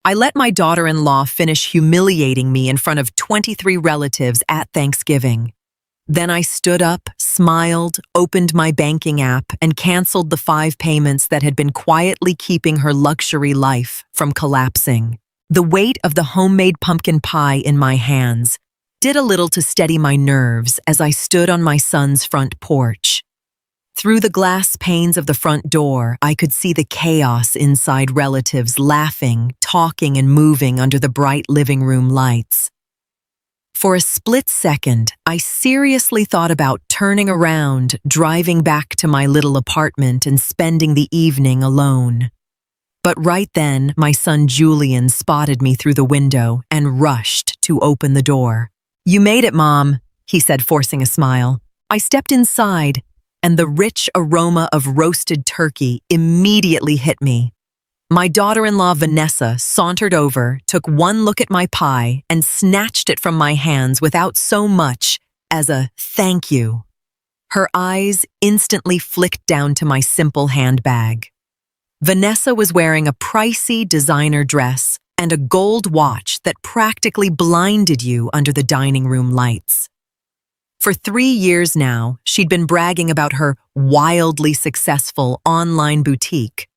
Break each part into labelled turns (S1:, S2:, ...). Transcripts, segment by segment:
S1: I let my daughter-in-law finish humiliating me in front of 23 relatives at Thanksgiving. Then I stood up, smiled, opened my banking app, and canceled the 5 payments that had been quietly keeping her luxury life from collapsing. The weight of the homemade pumpkin pie in my hands did a little to steady my nerves as I stood on my son's front porch. Through the glass panes of the front door, I could see the chaos inside relatives laughing, talking, and moving under the bright living room lights. For a split second, I seriously thought about turning around, driving back to my little apartment, and spending the evening alone. But right then, my son Julian spotted me through the window and rushed to open the door. "You made it, Mom," he said, forcing a smile. I stepped inside, and the rich aroma of roasted turkey immediately hit me. My daughter-in-law Vanessa sauntered over, took one look at my pie, and snatched it from my hands without so much as a "thank you." Her eyes instantly flicked down to my simple handbag. Vanessa was wearing a pricey designer dress and a gold watch that practically blinded you under the dining room lights. For 3 years now, she'd been bragging about her wildly successful online boutique.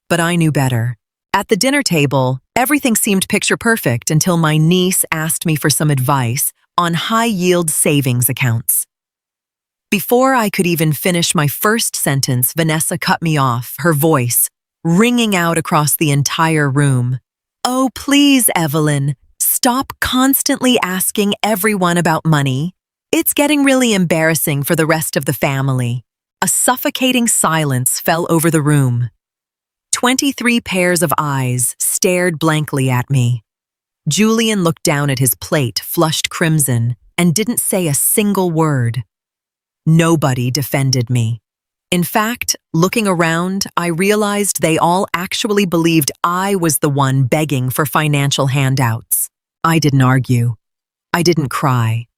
S1: But I knew better. At the dinner table, everything seemed picture perfect until my niece asked me for some advice on high-yield savings accounts. Before I could even finish my first sentence, Vanessa cut me off, her voice ringing out across the entire room. "Oh, please, Evelyn, stop constantly asking everyone about money. It's getting really embarrassing for the rest of the family." A suffocating silence fell over the room. 23 pairs of eyes stared blankly at me. Julian looked down at his plate, flushed crimson, and didn't say a single word. Nobody defended me. In fact, looking around, I realized they all actually believed I was the one begging for financial handouts. I didn't argue. I didn't cry.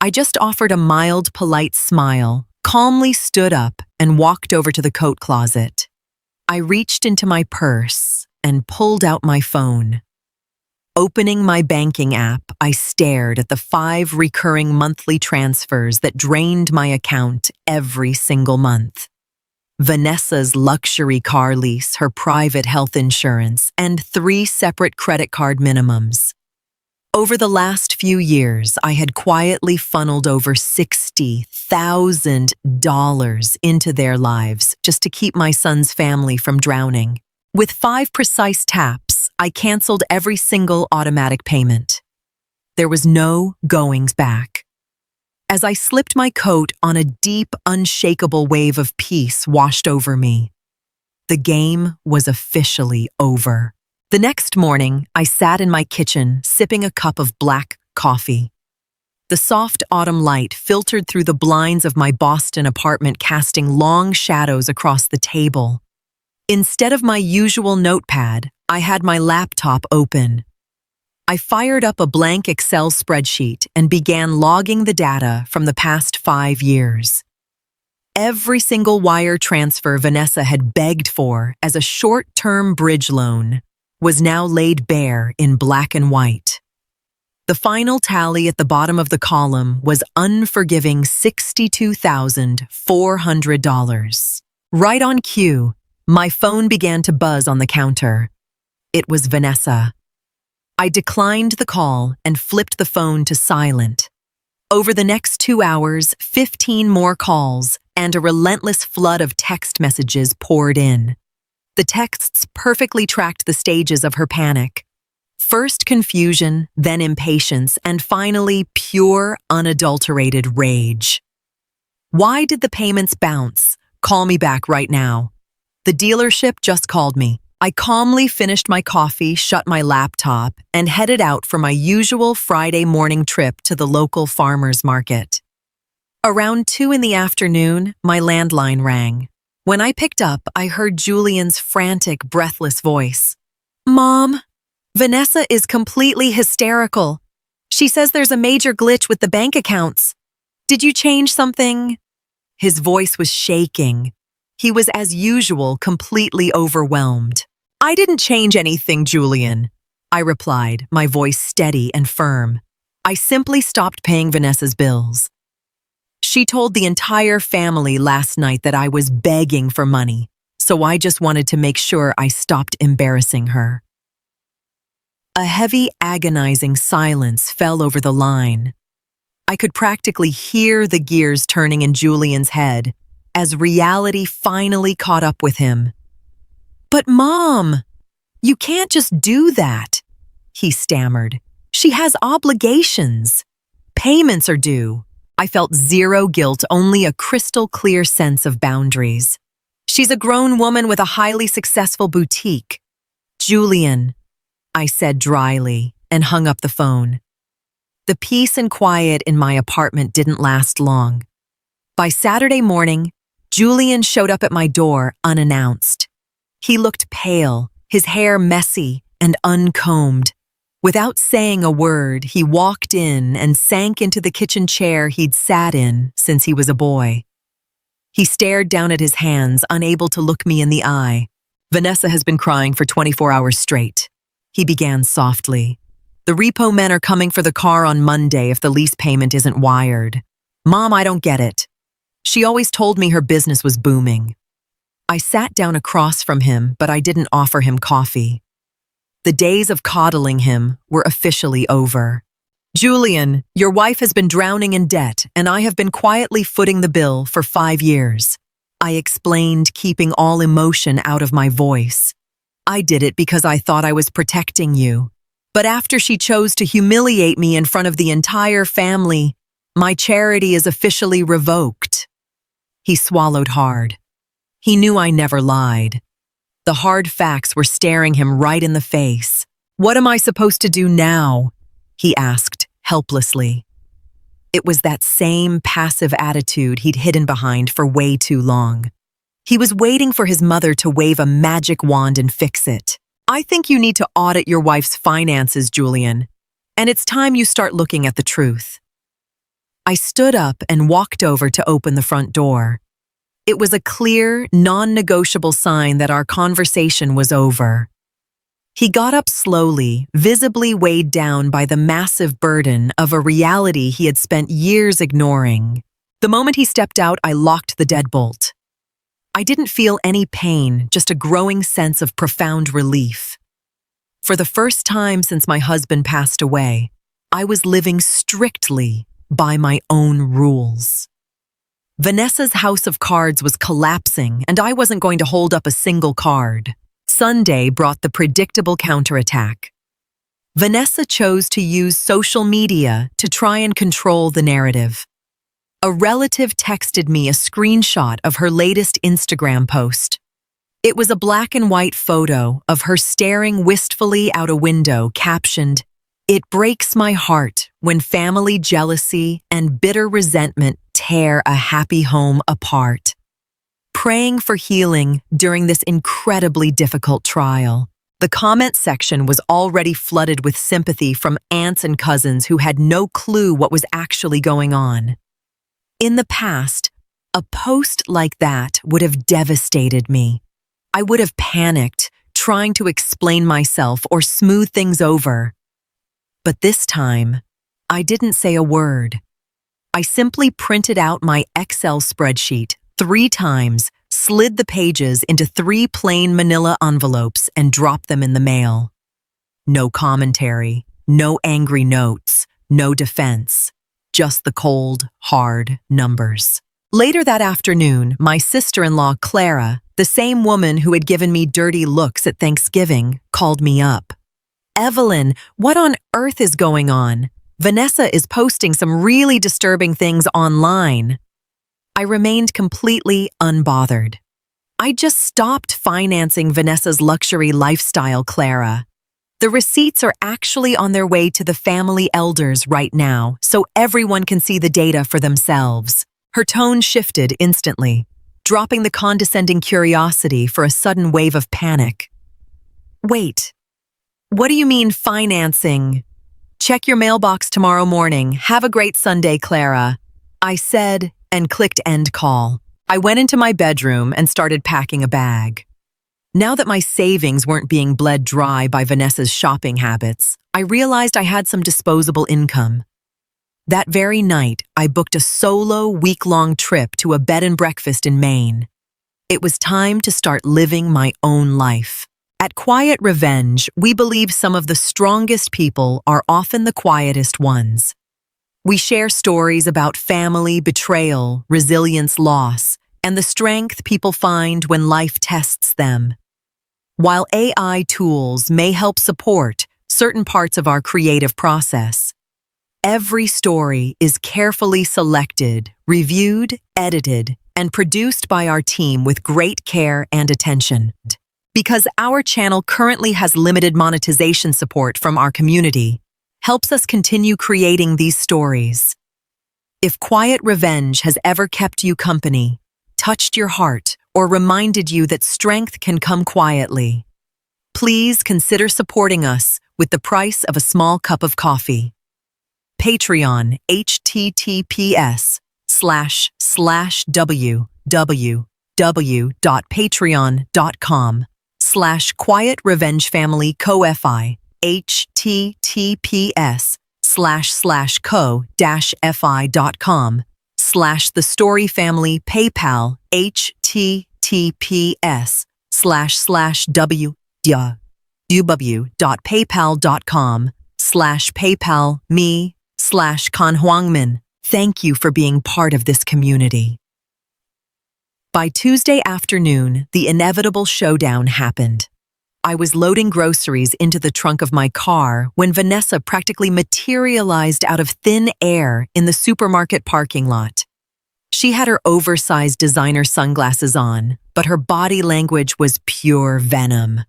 S1: I just offered a mild, polite smile, calmly stood up, and walked over to the coat closet. I reached into my purse and pulled out my phone. Opening my banking app, I stared at the 5 recurring monthly transfers that drained my account every single month. Vanessa's luxury car lease, her private health insurance, and 3 separate credit card minimums. Over the last few years, I had quietly funneled over $60,000 into their lives just to keep my son's family from drowning. With 5 precise taps, I canceled every single automatic payment. There was no going back. As I slipped my coat on, a deep, unshakable wave of peace washed over me. The game was officially over. The next morning, I sat in my kitchen, sipping a cup of black coffee. The soft autumn light filtered through the blinds of my Boston apartment, casting long shadows across the table. Instead of my usual notepad, I had my laptop open. I fired up a blank Excel spreadsheet and began logging the data from the past 5 years. Every single wire transfer Vanessa had begged for as a short-term bridge loan was now laid bare in black and white. The final tally at the bottom of the column was unforgiving $62,400. Right on cue, my phone began to buzz on the counter. It was Vanessa. I declined the call and flipped the phone to silent. Over the next 2 hours, 15 more calls and a relentless flood of text messages poured in. The texts perfectly tracked the stages of her panic. First confusion, then impatience, and finally pure, unadulterated rage. "Why did the payments bounce? Call me back right now." The dealership just called me. I calmly finished my coffee, shut my laptop, and headed out for my usual Friday morning trip to the local farmer's market. Around 2 in the afternoon, my landline rang. When I picked up, I heard Julian's frantic, breathless voice. "Mom, Vanessa is completely hysterical. She says there's a major glitch with the bank accounts. Did you change something?" His voice was shaking. He was, as usual, completely overwhelmed. "I didn't change anything, Julian. I replied, my voice steady and firm. I simply stopped paying Vanessa's bills. She told the entire family last night that I was begging for money, so I just wanted to make sure I stopped embarrassing her. A heavy, agonizing silence fell over the line. I could practically hear the gears turning in Julian's head as reality finally caught up with him. "But Mom, you can't just do that," he stammered. "She has obligations. Payments are due." I felt zero guilt, only a crystal clear sense of boundaries. She's a grown woman with a highly successful boutique. "Julian," I said dryly and hung up the phone. The peace and quiet in my apartment didn't last long. By Saturday morning, Julian showed up at my door unannounced. He looked pale, his hair messy and uncombed. Without saying a word, he walked in and sank into the kitchen chair he'd sat in since he was a boy. He stared down at his hands, unable to look me in the eye. "Vanessa has been crying for 24 hours straight," he began softly. "The repo men are coming for the car on Monday if the lease payment isn't wired. Mom, I don't get it. She always told me her business was booming." I sat down across from him, but I didn't offer him coffee. The days of coddling him were officially over. "Julian, your wife has been drowning in debt, and I have been quietly footing the bill for 5 years. I explained, keeping all emotion out of my voice. "I did it because I thought I was protecting you. But after she chose to humiliate me in front of the entire family, my charity is officially revoked." He swallowed hard. He knew I never lied. The hard facts were staring him right in the face. "What am I supposed to do now?" he asked helplessly. It was that same passive attitude he'd hidden behind for way too long. He was waiting for his mother to wave a magic wand and fix it. "I think you need to audit your wife's finances, Julian, and it's time you start looking at the truth." I stood up and walked over to open the front door. It was a clear, non-negotiable sign that our conversation was over. He got up slowly, visibly weighed down by the massive burden of a reality he had spent years ignoring. The moment he stepped out, I locked the deadbolt. I didn't feel any pain, just a growing sense of profound relief. For the first time since my husband passed away, I was living strictly by my own rules. Vanessa's house of cards was collapsing, and I wasn't going to hold up a single card. Sunday brought the predictable counterattack. Vanessa chose to use social media to try and control the narrative. A relative texted me a screenshot of her latest Instagram post. It was a black and white photo of her staring wistfully out a window, captioned, "It breaks my heart when family jealousy and bitter resentment tear a happy home apart. Praying for healing during this incredibly difficult trial." The comment section was already flooded with sympathy from aunts and cousins who had no clue what was actually going on. In the past, a post like that would have devastated me. I would have panicked, trying to explain myself or smooth things over. But this time, I didn't say a word. I simply printed out my Excel spreadsheet 3 times, slid the pages into 3 plain manila envelopes, and dropped them in the mail. No commentary, no angry notes, no defense, just the cold, hard numbers. Later that afternoon, my sister-in-law, Clara, the same woman who had given me dirty looks at Thanksgiving, called me up. "Evelyn, what on earth is going on? Vanessa is posting some really disturbing things online." I remained completely unbothered. "I just stopped financing Vanessa's luxury lifestyle, Clara. The receipts are actually on their way to the family elders right now, so everyone can see the data for themselves." Her tone shifted instantly, dropping the condescending curiosity for a sudden wave of panic. "Wait, what do you mean financing? Check your mailbox tomorrow morning. Have a great Sunday, Clara," I said and clicked end call. I went into my bedroom and started packing a bag. Now that my savings weren't being bled dry by Vanessa's shopping habits, I realized I had some disposable income. That very night, I booked a solo week-long trip to a bed and breakfast in Maine. It was time to start living my own life. At Quiet Revenge, we believe some of the strongest people are often the quietest ones. We share stories about family, betrayal, resilience, loss, and the strength people find when life tests them. While AI tools may help support certain parts of our creative process, every story is carefully selected, reviewed, edited, and produced by our team with great care and attention. Because our channel currently has limited monetization support from our community, helps us continue creating these stories. If Quiet Revenge has ever kept you company, touched your heart, or reminded you that strength can come quietly, please consider supporting us with the price of a small cup of coffee. Patreon, https://www.patreon.com/Quiet Revenge Family Co-Fi, https://co-fi.com/The Story Family PayPal, https://www.paypal.com/PayPal.me/Kan Thank you for being part of this community. By Tuesday afternoon, the inevitable showdown happened. I was loading groceries into the trunk of my car when Vanessa practically materialized out of thin air in the supermarket parking lot. She had her oversized designer sunglasses on, but her body language was pure venom.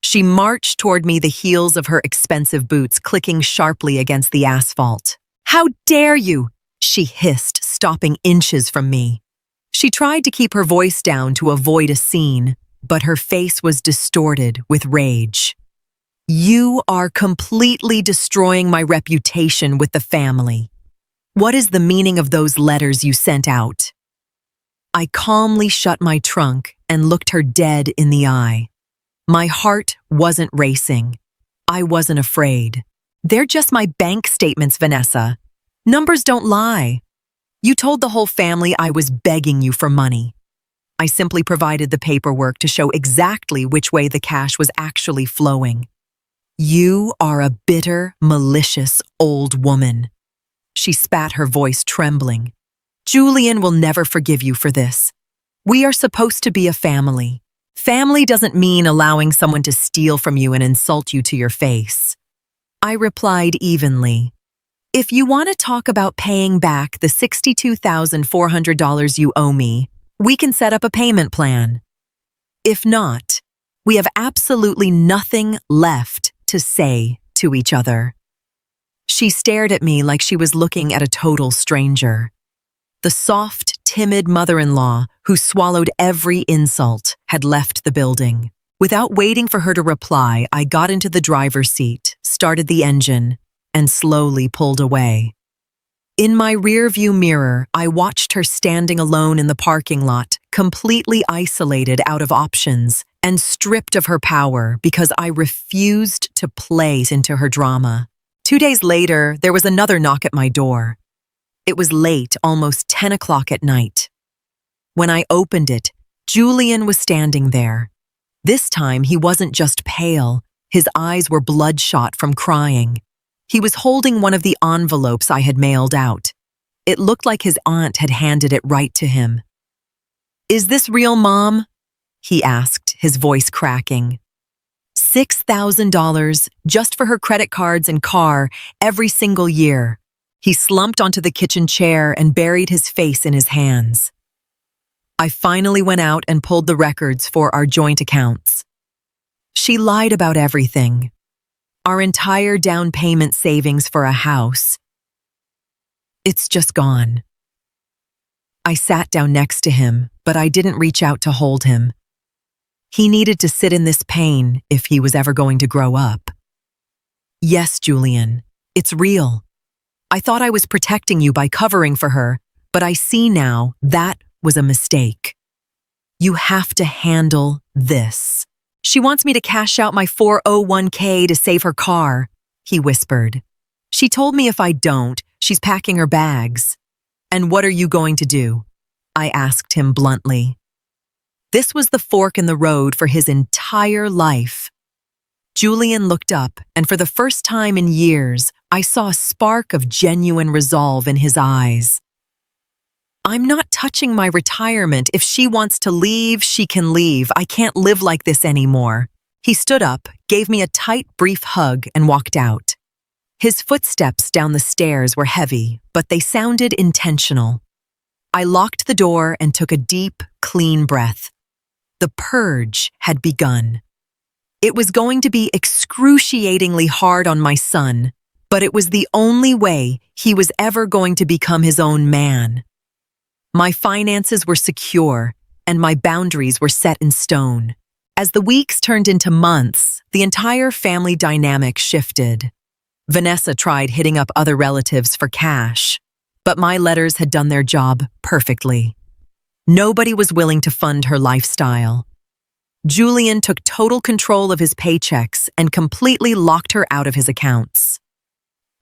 S1: She marched toward me, the heels of her expensive boots clicking sharply against the asphalt. "How dare you?" she hissed, stopping inches from me. She tried to keep her voice down to avoid a scene, but her face was distorted with rage. "You are completely destroying my reputation with the family. What is the meaning of those letters you sent out?" I calmly shut my trunk and looked her dead in the eye. My heart wasn't racing. I wasn't afraid. "They're just my bank statements, Vanessa. Numbers don't lie. You told the whole family I was begging you for money. I simply provided the paperwork to show exactly which way the cash was actually flowing. You are a bitter, malicious old woman." She spat, her voice trembling. "Julian will never forgive you for this. We are supposed to be a family. Family doesn't mean allowing someone to steal from you and insult you to your face." I replied evenly, "If you want to talk about paying back the $62,400 you owe me, we can set up a payment plan. If not, we have absolutely nothing left to say to each other." She stared at me like she was looking at a total stranger. The soft, timid mother-in-law who swallowed every insult had left the building. Without waiting for her to reply, I got into the driver's seat, started the engine, and slowly pulled away. In my rearview mirror, I watched her standing alone in the parking lot, completely isolated out of options and stripped of her power because I refused to play into her drama. 2 days later, there was another knock at my door. It was late, almost 10 o'clock at night. When I opened it, Julian was standing there. This time, he wasn't just pale. His eyes were bloodshot from crying. He was holding one of the envelopes I had mailed out. It looked like his aunt had handed it right to him. "Is this real, Mom?" he asked, his voice cracking. $6,000 just for her credit cards and car every single year. He slumped onto the kitchen chair and buried his face in his hands. I finally went out and pulled the records for our joint accounts. She lied about everything. Our entire down payment savings for a house. It's just gone. I sat down next to him, but I didn't reach out to hold him. He needed to sit in this pain if he was ever going to grow up. "Yes, Julian, it's real. I thought I was protecting you by covering for her, but I see now that was a mistake. You have to handle this." She wants me to cash out my 401k to save her car, he whispered. She told me if I don't, she's packing her bags. And what are you going to do? I asked him bluntly. This was the fork in the road for his entire life. Julian looked up, and for the first time in years, I saw a spark of genuine resolve in his eyes. I'm not touching my retirement. If she wants to leave, she can leave. I can't live like this anymore. He stood up, gave me a tight, brief hug, and walked out. His footsteps down the stairs were heavy, but they sounded intentional. I locked the door and took a deep, clean breath. The purge had begun. It was going to be excruciatingly hard on my son, but it was the only way he was ever going to become his own man. My finances were secure, and my boundaries were set in stone. As the weeks turned into months, the entire family dynamic shifted. Vanessa tried hitting up other relatives for cash, but my letters had done their job perfectly. Nobody was willing to fund her lifestyle. Julian took total control of his paychecks and completely locked her out of his accounts.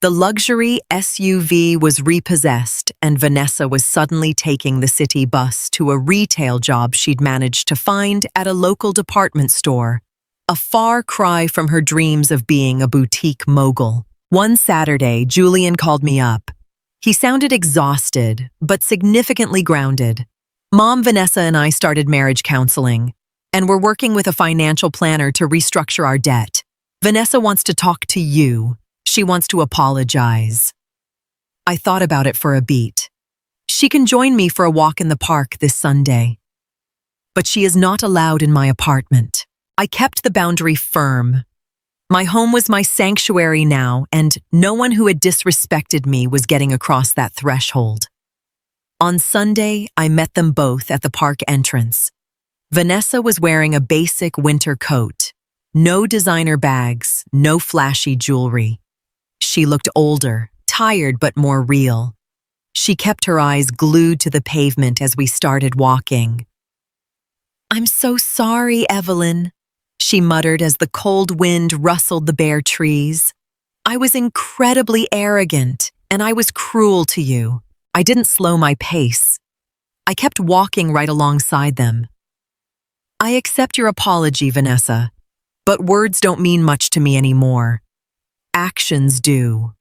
S1: The luxury SUV was repossessed, and Vanessa was suddenly taking the city bus to a retail job she'd managed to find at a local department store, a far cry from her dreams of being a boutique mogul. One Saturday, Julian called me up. He sounded exhausted, but significantly grounded. Mom, Vanessa, and I started marriage counseling, and we're working with a financial planner to restructure our debt. Vanessa wants to talk to you. She wants to apologize. I thought about it for a beat. She can join me for a walk in the park this Sunday. But she is not allowed in my apartment. I kept the boundary firm. My home was my sanctuary now, and no one who had disrespected me was getting across that threshold. On Sunday, I met them both at the park entrance. Vanessa was wearing a basic winter coat. No designer bags, no flashy jewelry. She looked older, tired but more real. She kept her eyes glued to the pavement as we started walking. "I'm so sorry, Evelyn," she muttered as the cold wind rustled the bare trees. "I was incredibly arrogant, and I was cruel to you. I didn't slow my pace. I kept walking right alongside them. I accept your apology, Vanessa, but words don't mean much to me anymore. Actions do.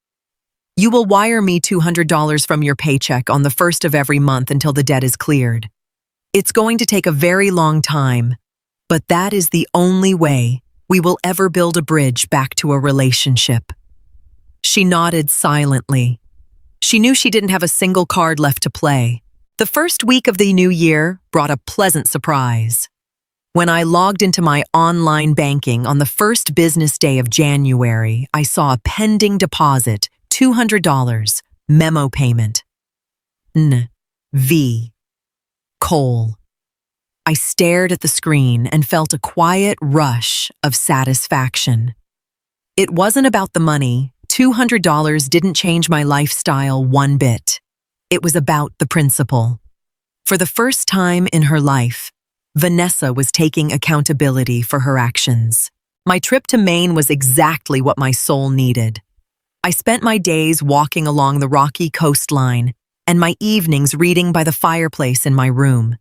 S1: You will wire me $200 from your paycheck on the first of every month until the debt is cleared. It's going to take a very long time, but that is the only way we will ever build a bridge back to a relationship." She nodded silently. She knew she didn't have a single card left to play. The first week of the new year brought a pleasant surprise. When I logged into my online banking on the first business day of January, I saw a pending deposit, $200, memo payment. N.V. Cole. I stared at the screen and felt a quiet rush of satisfaction. It wasn't about the money. $200 didn't change my lifestyle one bit. It was about the principle. For the first time in her life, Vanessa was taking accountability for her actions. My trip to Maine was exactly what my soul needed. I spent my days walking along the rocky coastline and my evenings reading by the fireplace in my room.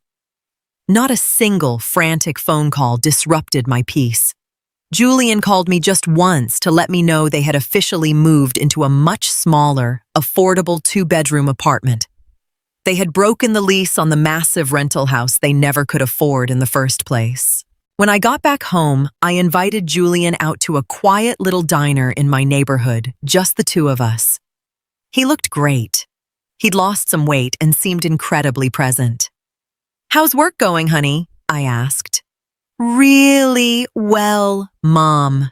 S1: Not a single frantic phone call disrupted my peace. Julian called me just once to let me know they had officially moved into a much smaller, affordable two-bedroom apartment. They had broken the lease on the massive rental house they never could afford in the first place. When I got back home, I invited Julian out to a quiet little diner in my neighborhood, just the two of us. He looked great. He'd lost some weight and seemed incredibly present. "How's work going, honey?" I asked. "Really well, Mom.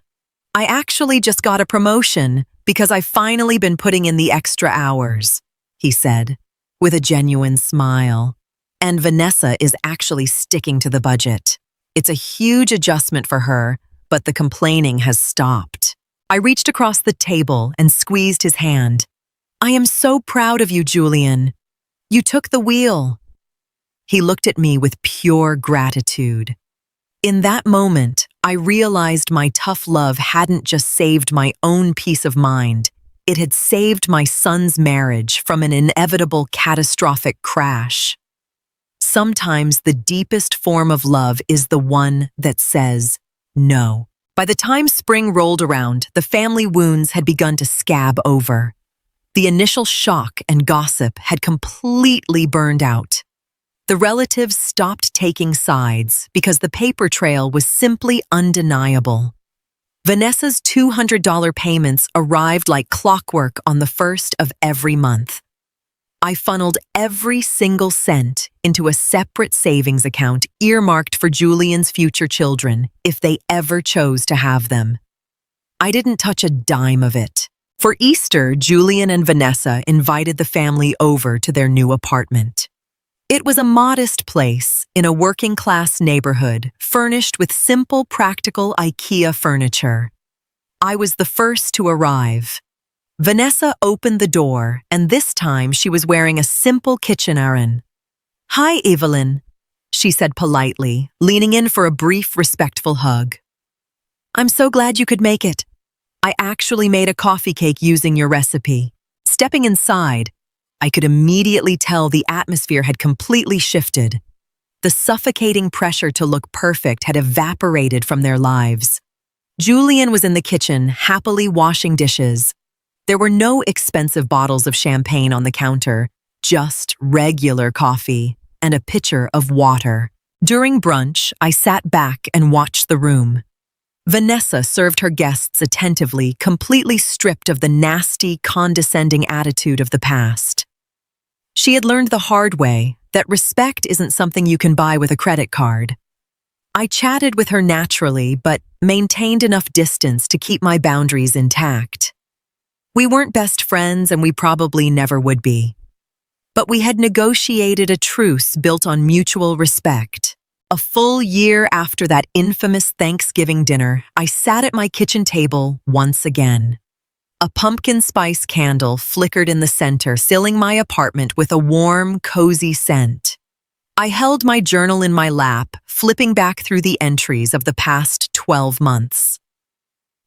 S1: I actually just got a promotion because I've finally been putting in the extra hours," he said, with a genuine smile. "And Vanessa is actually sticking to the budget. It's a huge adjustment for her, but the complaining has stopped." I reached across the table and squeezed his hand. "I am so proud of you, Julian. You took the wheel." He looked at me with pure gratitude. In that moment, I realized my tough love hadn't just saved my own peace of mind, it had saved my son's marriage from an inevitable catastrophic crash. Sometimes the deepest form of love is the one that says no. By the time spring rolled around, the family wounds had begun to scab over. The initial shock and gossip had completely burned out. The relatives stopped taking sides because the paper trail was simply undeniable. Vanessa's $200 payments arrived like clockwork on the first of every month. I funneled every single cent into a separate savings account earmarked for Julian's future children if they ever chose to have them. I didn't touch a dime of it. For Easter, Julian and Vanessa invited the family over to their new apartment. It was a modest place in a working-class neighborhood, furnished with simple, practical IKEA furniture. I was the first to arrive. Vanessa opened the door, and this time she was wearing a simple kitchen apron. "Hi, Evelyn," she said politely, leaning in for a brief, respectful hug. "I'm so glad you could make it. I actually made a coffee cake using your recipe." Stepping inside, I could immediately tell the atmosphere had completely shifted. The suffocating pressure to look perfect had evaporated from their lives. Julian was in the kitchen, happily washing dishes. There were no expensive bottles of champagne on the counter, just regular coffee and a pitcher of water. During brunch, I sat back and watched the room. Vanessa served her guests attentively, completely stripped of the nasty, condescending attitude of the past. She had learned the hard way that respect isn't something you can buy with a credit card. I chatted with her naturally, but maintained enough distance to keep my boundaries intact. We weren't best friends, and we probably never would be. But we had negotiated a truce built on mutual respect. A full year after that infamous Thanksgiving dinner, I sat at my kitchen table once again. A pumpkin spice candle flickered in the center, filling my apartment with a warm, cozy scent. I held my journal in my lap, flipping back through the entries of the past 12 months.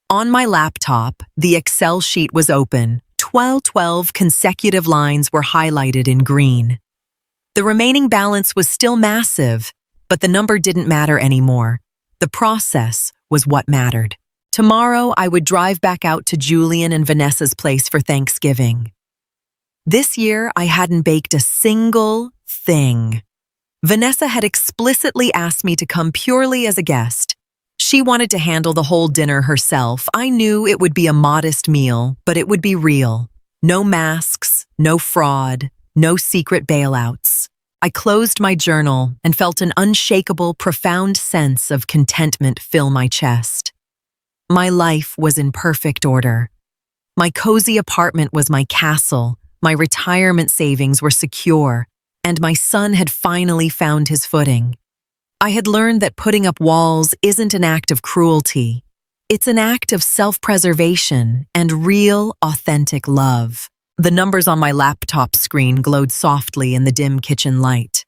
S1: On my laptop, the Excel sheet was open. 12 consecutive lines were highlighted in green. The remaining balance was still massive, but the number didn't matter anymore. The process was what mattered. Tomorrow, I would drive back out to Julian and Vanessa's place for Thanksgiving. This year, I hadn't baked a single thing. Vanessa had explicitly asked me to come purely as a guest. She wanted to handle the whole dinner herself. I knew it would be a modest meal, but it would be real. No masks, no fraud, no secret bailouts. I closed my journal and felt an unshakable, profound sense of contentment fill my chest. My life was in perfect order. My cozy apartment was my castle, my retirement savings were secure, and my son had finally found his footing. I had learned that putting up walls isn't an act of cruelty. It's an act of self-preservation and real, authentic love. The numbers on my laptop screen glowed softly in the dim kitchen light.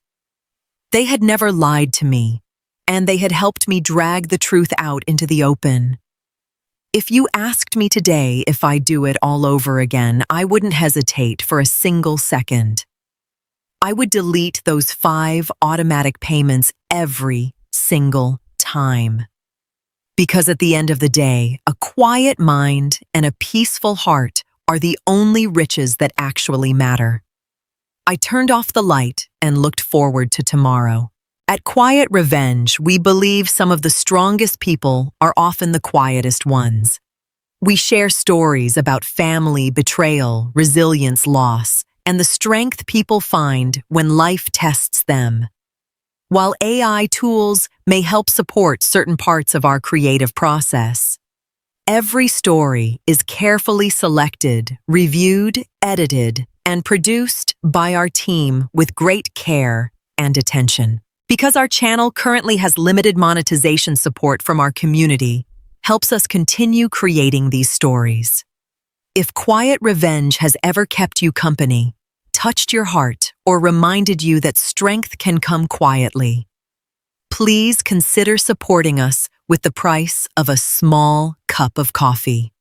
S1: They had never lied to me, and they had helped me drag the truth out into the open. If you asked me today if I'd do it all over again, I wouldn't hesitate for a single second. I would delete those 5 automatic payments every single time. Because at the end of the day, a quiet mind and a peaceful heart are the only riches that actually matter. I turned off the light and looked forward to tomorrow. At Quiet Revenge, we believe some of the strongest people are often the quietest ones. We share stories about family, betrayal, resilience, loss, and the strength people find when life tests them. While AI tools may help support certain parts of our creative process, every story is carefully selected, reviewed, edited, and produced by our team with great care and attention. Because our channel currently has limited monetization support from our community, helps us continue creating these stories. If Quiet Revenge has ever kept you company, touched your heart, or reminded you that strength can come quietly, please consider supporting us with the price of a small cup of coffee.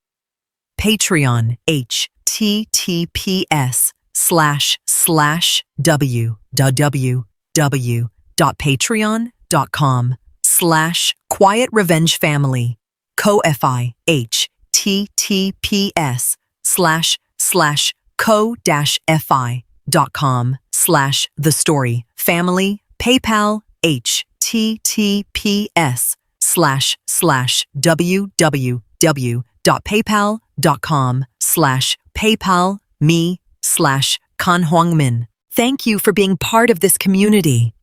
S1: Patreon, https://www.patreon.com/Quiet Revenge Family. Ko-fi, https://ko-fi.com/The Story Family. PayPal, https://www.paypal.com/PayPal me/Kan Hongmin. Thank you for being part of this community.